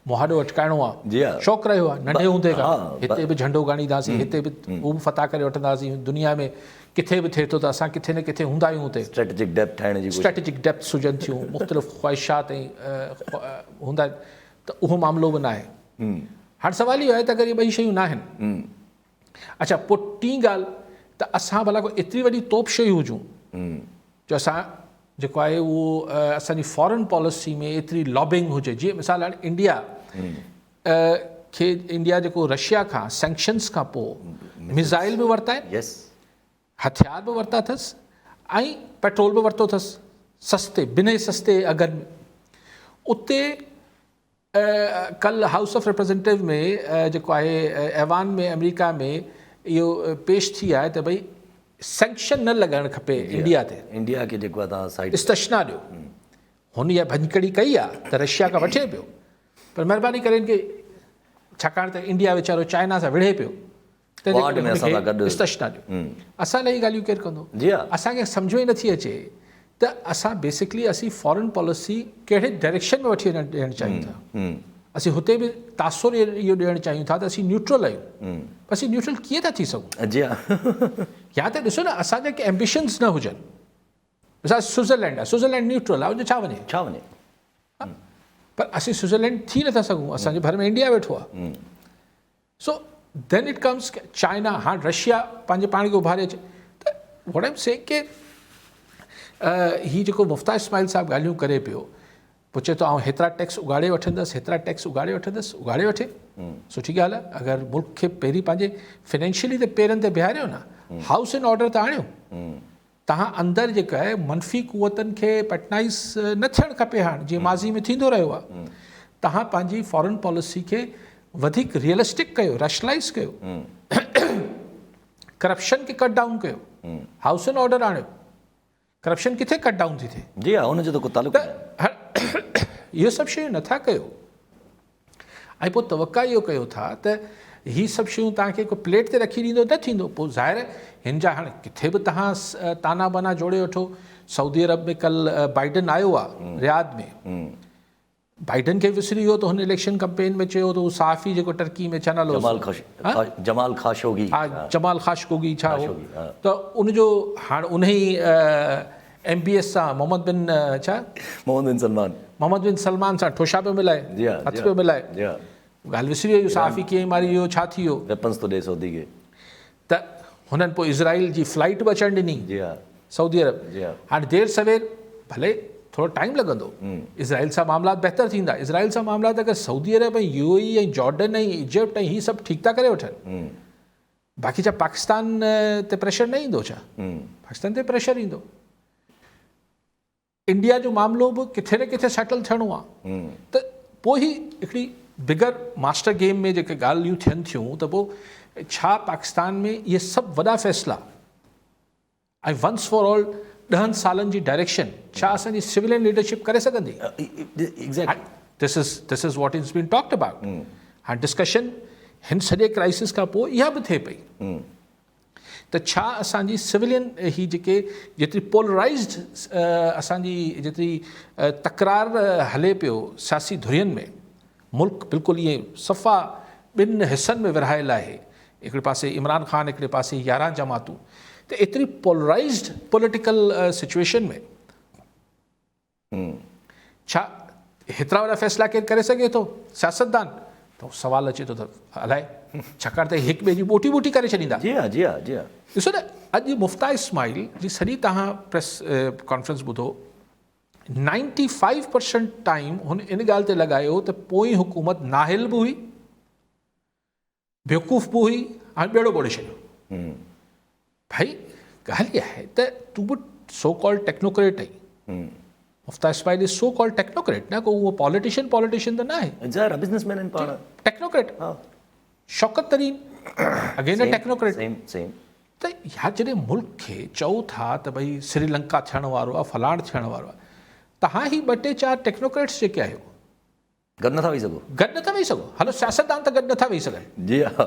मुहाॾो अटकाइणो जी आहे हा। शौक़ु रहियो आहे नंढे हूंदे खां हा, हिते बि झंडो ॻाणींदासीं हिते बि उहो बि फतह करे वठंदासीं दुनिया में किथे बि थिए थो त असां किथे न किथे हूंदा आहियूं हुते स्ट्रेटेजिक डेप्थ ठाहिण जी स्ट्रेटेजिक डेप्थ हुजनि थियूं मुख़्तलिफ़ ख़्वाहिशात ऐं हूंदा आहिनि त उहो मामिलो बि न आहे हाणे सुवाल इहो आहे त अगरि इहे ॿई शयूं न आहिनि अच्छा पोइ टीं ॻाल्हि त असां भला को एतिरी वॾी तोप शयूं हुजूं जो असां जेको आहे उहो असांजी फॉरेन पॉलिसी में एतिरी लॉबिंग हुजे जीअं मिसाल हाणे इंडिया खे इंडिया जेको रशिया खां सैंक्शन्स खां पोइ मिज़ाइल बि वरिता आहिनि यस हथियार बि वरिता अथसि ऐं पेट्रोल बि वरितो अथसि सस्ते बिना सस्ते अघनि में उते कल हाउस ऑफ रिप्रेजेंटेटिव में जेको आहे ऐवान में अमेरिका में इहो पेश थी आहे त भई सैंक्शन न लॻाइणु खपे इंडिया ते इंडिया खे जेको आहे तव्हां साइड इस्तशना ॾियो हुन इहा भञकड़ी कई आहे त रशिया खां वठे पियो पर महिरबानी करे इनखे छाकाणि त इंडिया वीचारो चाइना सां विढ़े पियो वार्ड में असां सां गॾु इस्तशना ॾियो असां लाइ इहे ॻाल्हियूं केरु कंदो जी हा असांखे सम्झ में नथी अचे त असां बेसिकली असीं फॉरेन पॉलिसी कहिड़े डायरेक्शन में वठी ॾियणु चाहियूं था असीं हुते बि तासुर इहो ॾियणु चाहियूं था त असीं न्यूट्रल आहियूं पर असीं न्यूट्रल कीअं था थी सघूं जी हा या त ॾिसो न असांजा के एम्बिशन्स न हुजनि मिसाल स्विट्ज़रलैंड आहे स्विट्ज़रलैंड न्यूट्रल आहे उन छा वञे छा वञे पर असीं स्विट्ज़रलैंड थी नथा सघूं असांजे भर में इंडिया वेठो आहे so then it comes China हाणे रशिया पंहिंजे पाण खे उभारे अचे त वॉट एम से के हीअ जेको मुफ्ता इस्माइल साहिबु ॻाल्हियूं करे पियो पोइ चए थो आउं हेतिरा टैक्स उगाड़े वठंदसि हेतिरा टैक्स उगाड़े वठंदसि उगाड़े वठे सुठी ॻाल्हि आहे अगरि मुल्क खे पहिरीं पंहिंजे फाइनेंशियली त पेरनि ते बीहारियो न हाउस इन ऑर्डर त आणियो तव्हां अंदरि जेका आहे मनफ़ी कुवतनि खे पैटनाइज़ न थियणु खपे हाणे जीअं माज़ी में थींदो रहियो आहे तव्हां पंहिंजी फॉरेन पॉलिसी खे वधीक रियलिस्टिक कयो रैशनलाइज़ कयो करप्शन खे कट डाउन कयो हाउस इन ऑर्डर आणियो करप्शन किथे कट डाउन थी थिए जी हा हुनजो त को तालुक इहो सभु शयूं नथा कयो ऐं पोइ तवका इहो कयो था त हीअ सभु शयूं तव्हांखे को प्लेट ते रखी ॾींदो न थींदो पोइ ज़ाहिर हिन जा हाणे किथे बि तव्हां ताना बाना जोड़े वठो सऊदी अरब में कल बाइडन आयो आहे रियाद में बाइडन खे विसरी वियो त हुन इलेक्शन कैंपेन में चयो त उहो साफ़ी जेको टर्की में चैनल जमाल ख़ाशोगी हा जमाल ख़ाशकोगी छा हो त उनजो हाणे उन ई MBS सां मोहम्मद बिन छा मोहम्मद बिन सलमान सां ठोशा पियो मिलाए हथ पियो मिलाए ॻाल्हि विसरी वई साफ़ी कीअं मारी वियो छा थी वियो वेपन्स थो ॾे सऊदी खे त हुननि पोइ इज़राइल जी फ्लाइट बि अचणु ॾिनी सऊदी अरब हाणे देरि सवेर भले थोरो टाइम लॻंदो इज़राइल सां मामला बहितर थींदा इज़राइल सां मामला अगरि सऊदी अरब ऐं UAE ऐं जॉर्डन ऐं इजिप्ट ऐं हीअ सभु ठीकु था करे वठनि बाक़ी छा पाकिस्तान ते प्रेशर न ईंदो छा पाकिस्तान ते प्रेशर ईंदो इंडिया जो मामिलो बि किथे न किथे सेटल थियणो आहे त पोइ ई हिकिड़ी बिगर मास्टर गेम में जेके ॻाल्हियूं थियनि थियूं त पोइ छा पाकिस्तान में इहे सभु वॾा फ़ैसिला ऐं वंस फॉर ऑल 10 सालनि जी डायरेक्शन छा असांजी सिविलियन लीडरशिप करे सघंदी this is what is been talked about हाणे डिस्कशन हिन सॼे क्राइसिस खां पोइ इहा बि थिए पई त छा असांजी सिविलियन ही जेके जेतिरी पोलराइज़्ड असांजी जेतिरी तकरार हले पियो सियासी धुरियुनि में मुल्क बिल्कुलु ईअं सफ़ा ॿिनि हिसनि में विरहायल आहे हिकिड़े पासे इमरान ख़ान हिकिड़े पासे 11 जमातूं त एतिरी पोलराइज़्ड पॉलिटिकल सिचुएशन में छा हेतिरा वॾा फ़ैसिला केरु करे सघे थो सियासतदान त सवाल अचे थो त अलाए छाकाणि त हिक ॿिए जी ॿोटी ॿोटी करे छॾींदा जी हा जी हा जी हा ॾिसो न अॼु मुफ्ता इस्माइल जी सॼी तव्हां प्रेस कॉन्फ्रेंस ॿुधो 95% टाइम हुन इन ॻाल्हि ते लॻायो त पोइ हुकूमत नाहिल बि हुई बेवकूफ़ बि हुई ऐं ॿेड़ो ॿोड़े छॾियो भाई ॻाल्हि इहा आहे त तूं बि सो कॉल टेक्नोक्रेट आई Miftah Ismail is so call technocrat न को उहो पॉलिटिशियन त न आहे बिज़नेसमैन आहिनि पाण टेक्नोक्रेट शौकत तरीन अगेन अ टेक्नोक्रेट। सेम त या जॾहिं मुल्क खे चओ था त भई श्रीलंका थियण वारो आहे, फलाण थियण वारो आहे, तव्हां ही 2-4 टेक्नोक्रेट्स जेके आहियो गॾु नथा वेही सघो। गॾु नथा वेही सघो। हलो सियासतदान त गॾु नथा वेही सघनि, जी हा।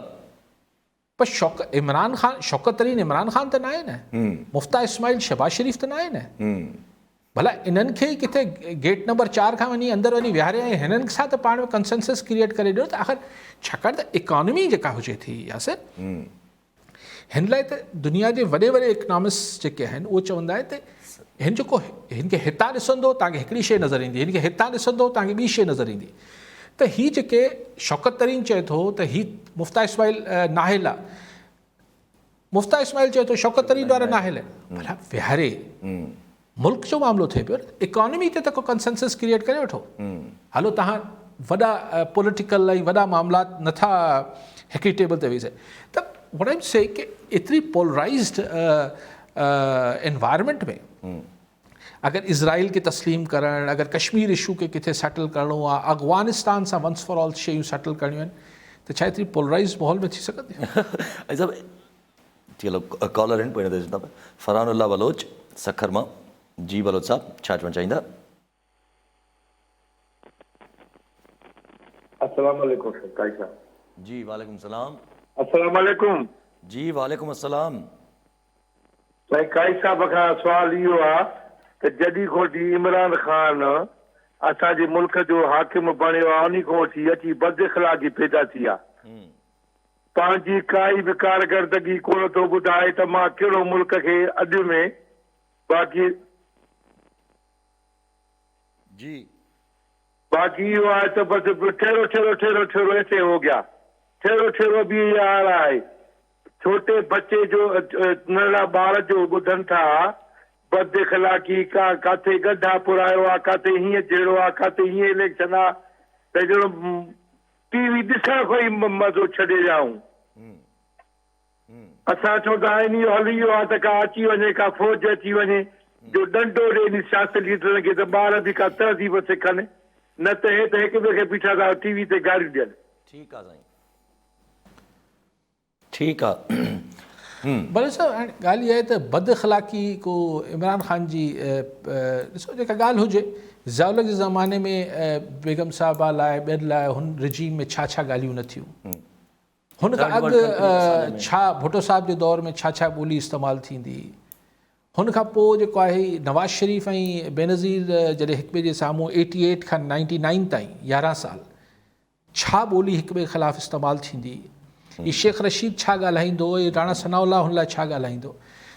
पर इमरान ख़ान, शौकत तरीन इमरान ख़ान त न आहे न, मुफ्ता इस्माइल शहबाज शरीफ़ त न आहे न। भला इन्हनि खे किथे गेट नंबर 4 खां वञी अंदरि वञी विहारे ऐं हिननि सां त पाण में कंसेंसस क्रिएट करे ॾियो त आख़िर, छाकाणि त इकॉनमी जेका हुजे थी यासिर, हिन लाइ त दुनिया जे वॾे वॾे इकनॉमिस्ट जेके आहिनि उहे चवंदा आहिनि त हिन जेको हिनखे हितां ॾिसंदो तव्हांखे हिकिड़ी शइ नज़र ईंदी, हिनखे हितां ॾिसंदो तव्हांखे ॿी शइ नज़र ईंदी। त ही जेके शौकत तरीन चए थो त ही मुफ्ता इस्माइल नाहिल आहे, मुफ्ता इस्माइल चए थो शौकत तरीन वारा नाहिल आहिनि। भला विहारे मुल्क जो मामिलो थिए पियो, इकॉनमी ते त को कंसेंसस क्रिएट करे वठो। हलो तव्हां वॾा पॉलिटिकल ऐं वॾा मामला नथा हिकिड़ी टेबल ते वेही सघे। त व्हाट आई एम से कि एतिरी पोलराइज्ड एनवायरनमेंट में अगर इज़राइल के तस्लीम करण, अगर कश्मीर इशू के किथे सेटल करणो आहे, अफगानिस्तान सां वंस फॉर ऑल शयूं सेटल करणियूं आहिनि, त छा एतिरी पोलराइज़ माहौल में थी सघंदी? ऐं चलो कॉलर आहिनि, पोइ हिन ते फरहानुल्लाह बलोच सखर मां। जी बलोच साहब, छा चवणु चाहींदा? अस्सलाम वालेकुम काई साहब। जी वालेकुम सलाम। अस्सलाम वालेकुम। जी वालेकुम अस्सलाम। साईं काई साहब खां सवाल इहो आहे त जॾहिं खां वठी इमरान ख़ान असांजे मुल्क जो हाकिम बणियो आहे, उन खां वठी अची बदइख़लाक़ी पैदा थी आहे। पंहिंजी काई बि कारकर्दगी कोन थो ॿुधाए त मां कहिड़ो मुल्क खे अॼु में, बाक़ी जी बाकी इहो आहे त बसि ठहिरो ठहिरो ठहिरो ठहिरो ऐसे हो गया। ठहिरो ठहिरो बि इहा हाल आहे। छोटे बच्चे जो नंढड़ा ॿार जो ॿुधनि था बदइख़लाक़ी का, किथे गड्ढा पुरायो आहे, किथे हीअं जहिड़ो आहे, किथे हीअं इलेक्शन आहे, त जहिड़ो टीवी ॾिसण खां ई मज़ो छॾे ॾियाऊं। असां चवंदा आहिनि इहो हल इहो आहे त का अची वञे, का फ़ौज अची वञे जो डंडो ॾे सियासी लीडरनि खे, त ॿार बि का तहज़ीब सिखनि, न त हे त हिक ॿिए खे बीठा था टीवी ते गारियूं ॾियनि। ठीकु आहे साईं, ठीकु आहे। भले साहब, हाणे ॻाल्हि इहा आहे त बदइख़लाक़ी को इमरान ख़ान जी ॾिसो जेका ॻाल्हि हुजे, ज़ाउल जे ज़माने में बेगम साहिबा लाइ ॿियनि लाइ हुन रिजीम में छा छा ॻाल्हियूं न थियूं, हुन खां अॻु छा भुट्टो साहिब जे दौर में छा छा ॿोली इस्तेमालु थींदी, हुन खां पोइ जेको आहे नवाज़ शरीफ़ ऐं बेनज़ीर जॾहिं हिक ॿिए जे साम्हूं 88 खां 99 ताईं 11 साल छा ॿोली हिक ॿिए ख़िलाफ़ु इस्तेमालु थींदी, ही शेख रशीद छा ॻाल्हाईंदो, ये राणा सनाउल्ला हुन लाइ छा ॻाल्हाईंदो।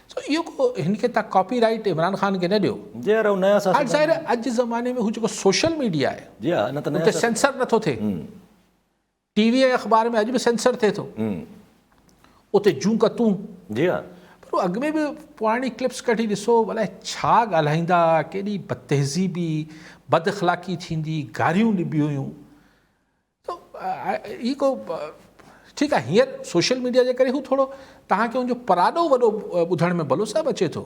सो इहो को हिनखे तव्हां कॉपी राइट इमरान ख़ान खे न ॾियो। हाणे ज़ाहिर अॼु जे ज़माने में हू जेको सोशल मीडिया आहे, जी हा, न त उते सेंसर नथो थिए। टीवी ऐं अख़बार में अॼु बि सेंसर थिए थो, उते जूं कतूं। जी हा, पर अॻु में बि पुराणी क्लिप्स कढी ॾिसो, अलाए छा ॻाल्हाईंदा, केॾी बदतहज़ीबी बदइख़लाक़ी थींदी, गारियूं ॾिबियूं हुयूं। त ई को ठीकु आहे, हींअर सोशल मीडिया जे करे हू थोरो तव्हांखे हुनजो पराॾो वॾो ॿुधण में भलो साहिबु अचे थो।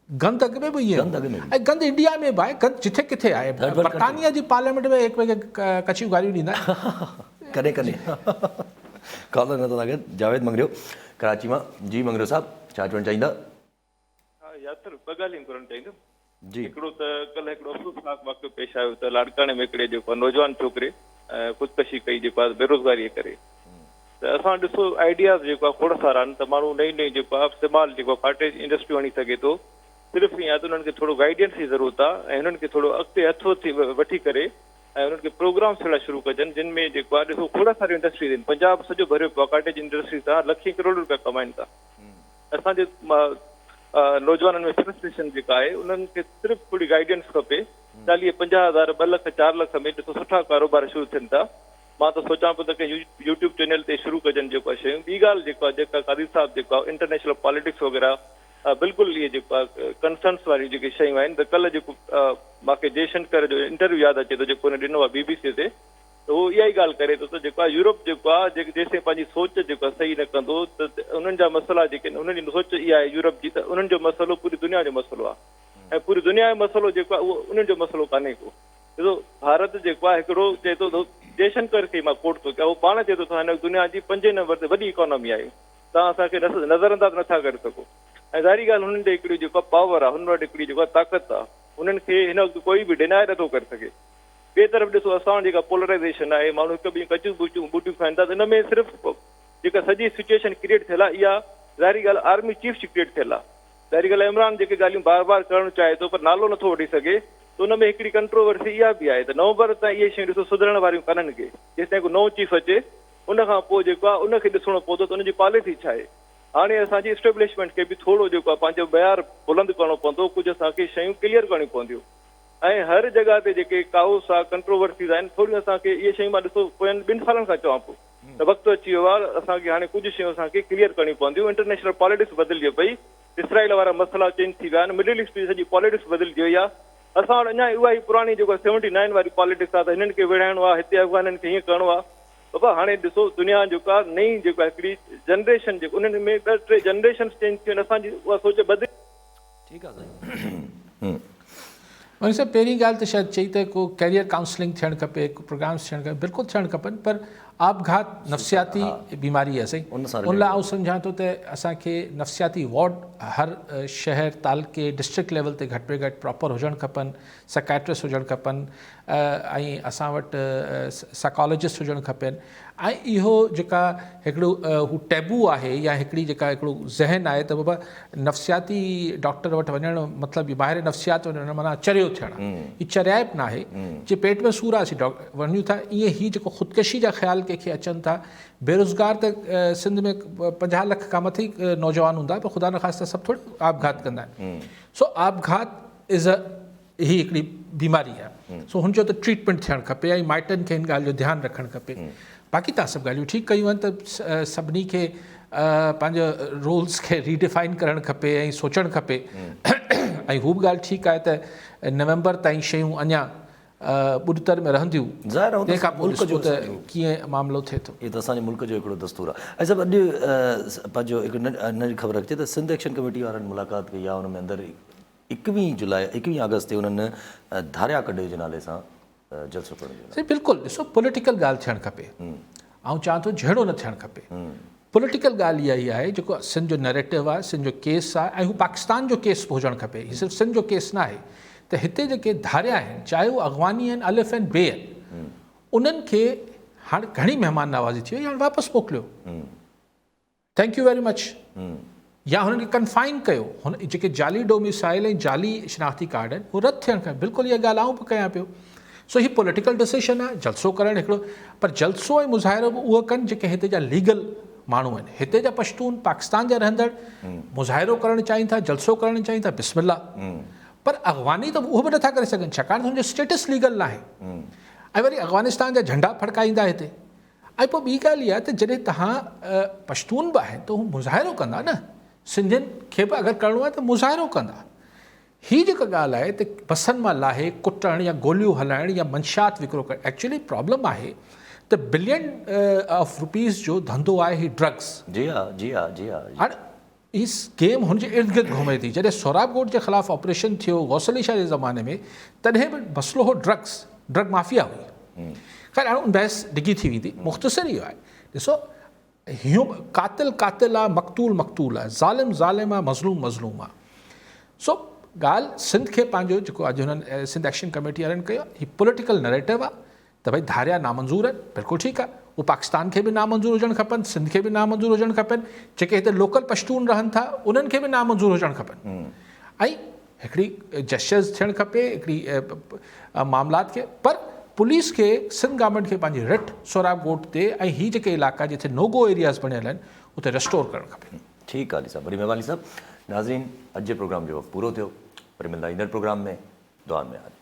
गंद अॻु में बि ईअं, ऐं गंद इंडिया में बि आहे, गंद जिथे किथे आहे। बर्तानिया जी पार्लियामेंट में हिक ॿिए खे कचियूं गारियूं ॾींदा आहिनि कॾहिं कॾहिं। कॉलर नथो लॻे, जावेद मंगरियो कराची मां। जी मंगरियो साहब, छा चवणु चाहींदा? हा यासर, ॿ ॻाल्हियूं करणु चाहींदुमि। जी, हिकिड़ो त कल्ह हिकिड़ो अफ़सोसनाक वाक़ियो पेश आयो त लाड़काणे में हिकिड़े जेको नौजवान छोकिरे ख़ुदकशी कई जेको आहे बेरोज़गारीअ करे। त असां ॾिसो आइडियाज़ जेको आहे खोड़ सारा आहिनि, त माण्हू नई नई जेको आहे इस्तेमालु जेको आहे कॉटेज इंडस्ट्री वञी सघे थो। सिर्फ़ु ईअं आहे त उन्हनि खे थोरो गाइडेंस जी ज़रूरत आहे, ऐं उन्हनि खे थोरो अॻिते हथो वठी करे ऐं उन्हनि खे प्रोग्राम्स अहिड़ा शुरू कजनि जिन में जेको आहे ॾिसो खोड़ सारियूं इंडस्ट्रीज़ आहिनि। पंजाब सॼो भरियो पियो आहे कॉटेज इंडस्ट्री सां, लखे करोड़ रुपया कमाइनि था। असांजे नौजवाननि में फ्रस्ट्रेशन जेका आहे, उन्हनि खे सिर्फ़ु थोरी गाइडेंस खपे। 40-50 हज़ार 2 लख 4 लख में ॾिसो सुठा कारोबार शुरू थियनि था। मां त सोचां पियो त कंहिं यूट्यूब चैनल ते शुरू कजनि जेको आहे शयूं। ॿी ॻाल्हि जेको आहे, जेका कादिर साहिबु जेको आहे इंटरनेशनल पॉलिटिक्स वग़ैरह बिल्कुलु इहे जेको आहे कंसर्न्स वारी जेके शयूं आहिनि। त कल्ह जेको मूंखे जयशंकर जो इंटरव्यू यादि अचे थो जेको हुन ॾिनो आहे BBC ते, त उहो इहा ई ॻाल्हि करे थो त जेको आहे यूरोप जेको आहे जेसिताईं पंहिंजी सोच जेको आहे सही न कंदो, त उन्हनि जा मसइला जेके आहिनि, उन्हनि जी सोच इहा आहे यूरोप जी, त उन्हनि जो मसइलो पूरी दुनिया जो मसइलो आहे, ऐं पूरी दुनिया जो मसइलो जेको आहे उहो उन्हनि जो मसइलो कान्हे को। ॾिसो भारत जेको आहे हिकिड़ो चए थो जयशंकर खे मां कोट थो कयां, उहो पाण चए थो त हिन दुनिया जी 5 नंबर ते वॾी इकोनॉमी आहे, तव्हां असांखे नज़रअंदाज़ नथा करे सघो। ऐं ज़ाहिरी ॻाल्हि हुननि ॾे हिकिड़ी जेको पावर आहे, हुन वटि हिकिड़ी जेका ताक़त आहे, उन्हनि खे हिन वक़्तु कोई बि डिनाए नथो करे सघे। ॿिए तरफ़ ॾिसो असां वटि जेका पोलराइज़ेशन आहे, माण्हू हिक ॿिए कचूं बूटियूं खाइनि था, त हिन में सिर्फ़ु जेका सॼी सिचुएशन क्रिएट थियल आहे, इहा ज़ाहिरी ॻाल्हि आर्मी चीफ जी क्रिएट थियल आहे। ज़ाहिरी ॻाल्हि इमरान जेके ॻाल्हियूं बार बार करणु चाहे थो पर नालो नथो वठी सघे, त हुन में हिकिड़ी कंट्रोवर्सी इहा बि आहे त नवंबर ताईं इहे शयूं ॾिसो सुधरण वारियूं कान्हनि के, जेसिताईं को नओं चीफ अचे उन खां पोइ जेको आहे उनखे ॾिसणो पवंदो त उनजी पॉलिसी छा आहे। हाणे असांजी एस्टेब्लिशमेंट खे बि थोरो जेको आहे पंहिंजो बयार बुलंद करणो पवंदो, कुझु असांखे शयूं क्लियर करणियूं पवंदियूं। ऐं हर जॻह ते जेके काउस आहे, कंट्रोवर्सीज़ आहिनि, थोरियूं असांखे इहे शयूं मां ॾिसो पोयनि 2 सालनि खां चवां पियो त वक़्तु अची वियो आहे असांखे हाणे कुझु शयूं असांखे क्लियर करणियूं पवंदियूं। इंटरनेशनल पॉलिटिक्स बदिलिजे पई, इसराइल वारा मसइला चेंज थी विया आहिनि, मिडिल ईस्ट जी सॼी पॉलिटिक्स बदिलिजी वई आहे। असां वटि अञा उहा ई पुराणी जेको 79 वारी पॉलिटिक्स आहे त हिननि खे विढ़ाइणो आहे, हिते अफ़गाननि खे हीअं करिणो आहे। बाबा हाणे ॾिसो दुनिया जेका नई जेका हिकिड़ी जनरेशन जेको उन्हनि में 2-3 जनरेशन चेंज थियूं आहिनि, असांजी उहा सोच बदिली। ठीकु आहे साईं। वरी साहिबु पहिरीं ॻाल्हि त शायदि चई त को कैरियर काउंसलिंग थियणु खपे, को प्रोग्राम्स थियणु खपे, बिल्कुलु थियणु खपनि, पर आपघात नफ़्सियाती बीमारी आहे साईं। उन लाइ आउं सम्झां थो त असांखे नफ़्सियाती वार्ड हर शहर तालुके डिस्ट्रिक्ट लेवल ते घटि में घटि प्रॉपर हुजणु खपनि, साइकेट्रिस्ट हुजणु खपनि, ऐं असां वटि साइकोलॉजिस्ट हुजणु खपनि। ऐं इहो जेका हिकिड़ो हू टैबू आहे या हिकिड़ी जेका हिकिड़ो ज़हन आहे त बाबा नफ़्सियाती डॉक्टर वटि वञणु मतिलबु ॿाहिरि नफ़्सियात वञणु माना चरियो थियणु, हीअ चरियाइप न आहे। जे पेट में सूर आहे असीं वञूं था, ईअं ई जेको ख़ुदकशी जा ख़्याल कंहिंखे अचनि था। बेरोज़गार त सिंध में 50 लख खां मथे नौजवान हूंदा, पर ख़ुदा न ख़ास्ता सभु थोरी आपघात कंदा आहिनि। सो आपघात इज़ ही हिकिड़ी बीमारी आहे। सो हुनजो त ट्रीटमेंट थियणु खपे ऐं माइटनि खे हिन ॻाल्हि जो ध्यानु रखणु खपे। बाक़ी तव्हां सभु ॻाल्हियूं ठीकु कयूं आहिनि त सभिनी खे पंहिंजो रोल्स खे रीडिफाइन करणु खपे ऐं सोचणु खपे। ऐं हू बि ॻाल्हि ठीकु आहे त नवंबर ताईं शयूं अञा ॿुॾतर में रहंदियूं, तंहिंखां पोइ ॾिसो त कीअं मामिलो थिए थो। इहो त असांजे मुल्क जो हिकिड़ो दस्तूर आहे। ऐं सभु अॼु पंहिंजो हिकु नंढी ख़बर अचे त सिंध एक्शन कमेटी वारनि मुलाक़ात कई आहे, हुन में अंदरि 21 अगस्त ते उन्हनि धारिया कढे जे नाले सां जलसो करण जो। साईं बिल्कुलु ॾिसो पॉलिटिकल ॻाल्हि थियणु खपे, ऐं चवां थो जहिड़ो न थियणु खपे। पॉलिटिकल ॻाल्हि इहा ई आहे जेको सिंध जो नैरेटिव आहे, सिंध जो केस आहे, ऐं हू पाकिस्तान जो केस बि हुजणु खपे। हीउ सिर्फ़ु सिंध जो केस न आहे। त हिते जेके धारिया आहिनि, चाहे उहे अगवानी आहिनि, अलिफ आहिनि, बे आहिनि, उन्हनि खे हाणे घणी महिमान नवाज़ी थी वई, हाणे वापसि मोकिलियो, थैंक यू वेरी मच, या हुननि खे कन्फाइन कयो। हुन जेके जाली डोमिसाइल ऐं जाली शिनाख्ती कार्ड आहिनि, उहे रद्द थियणु खपे। बिल्कुलु इहा ॻाल्हि आऊं बि कयां पियो। सो हीउ पॉलिटिकल डिसीजन आहे, जलसो करणु हिकिड़ो, पर जलसो ऐं मुज़ाहिरो बि उहो कनि जेके हिते जा लीगल माण्हू आहिनि। हिते जा पश्तून पाकिस्तान जा रहंदड़ मुज़ाहिरो करणु चाहिनि था, जलसो करणु चाहिनि था, बिस्मिल्लाह, पर अगवानी त उहो बि नथा करे सघनि, छाकाणि त हुनजो स्टेटस लीगल न आहे। ऐं वरी अफ़गानिस्तान जा झंडा फड़काईंदा हिते। ऐं पोइ ॿी ॻाल्हि इहा त जॾहिं तव्हां पश्तून बि आहिनि त हू मुज़ाहिरो कंदा न, सिंधियुनि खे बि अगरि करिणो आहे त मुज़ाहिरो कंदा। हीअ जेका ॻाल्हि आहे त बसनि मां लाहे कुटणु या गोलियूं हलाइणु या मंशात विकिरो करणु, एक्चुअली प्रॉब्लम आहे त बिलियन ऑफ रुपीज़ जो धंधो आहे ही ड्रग्स। जी हा, जी हा, जी हा। हाणे हीअ गेम हुनजे इर्द गिर्द घुमे थी। जॾहिं सोराबकोट जे ख़िलाफ़ु ऑपरेशन थियो गौसल अली शाह जे ज़माने में, तॾहिं बि मसइलो हो ड्रग माफ़िया हुई। ख़ैर हाणे उन बहस डिघी थी वेंदी, मुख़्तसर इहो आहे। ॾिसो हीउ कातिल आहे, मक़तूल आहे, ज़ालिम आहे, मज़लूम आहे। सो ॻाल्हि सिंध खे पंहिंजो जेको अॼु हुननि सिंध एक्शन कमेटी वारनि कयो, हीउ पॉलिटिकल नैरेटिव आहे त भई धारिया नामंज़ूर आहिनि, बिल्कुलु ठीकु आहे। उहो पाकिस्तान खे बि नामंज़ूर हुजणु खपनि, सिंध खे बि नामंज़ूर हुजणु खपनि, जेके हिते लोकल पश्तून रहनि था उन्हनि खे बि नामंज़ूर हुजणु खपनि। ऐं हिकिड़ी जेस्चर्स थियणु खपे हिकिड़ी मामलात खे, पर पुलिस खे सिंध गवर्नमेंट खे पंहिंजी रिट सोराबकोट ते ऐं हीअ जेके इलाइक़ा जिथे नोगो एरियाज़ बणियल आहिनि उते रेस्टोर करणु खपे। ठीकु आहे साहब, वॾी महिरबानी साहब। नाज़रीन, अॼु जे प्रोग्राम जो वक़्तु पूरो थियो, वरी मिलंदा ईंदड़ प्रोग्राम में। दुआ में यादि।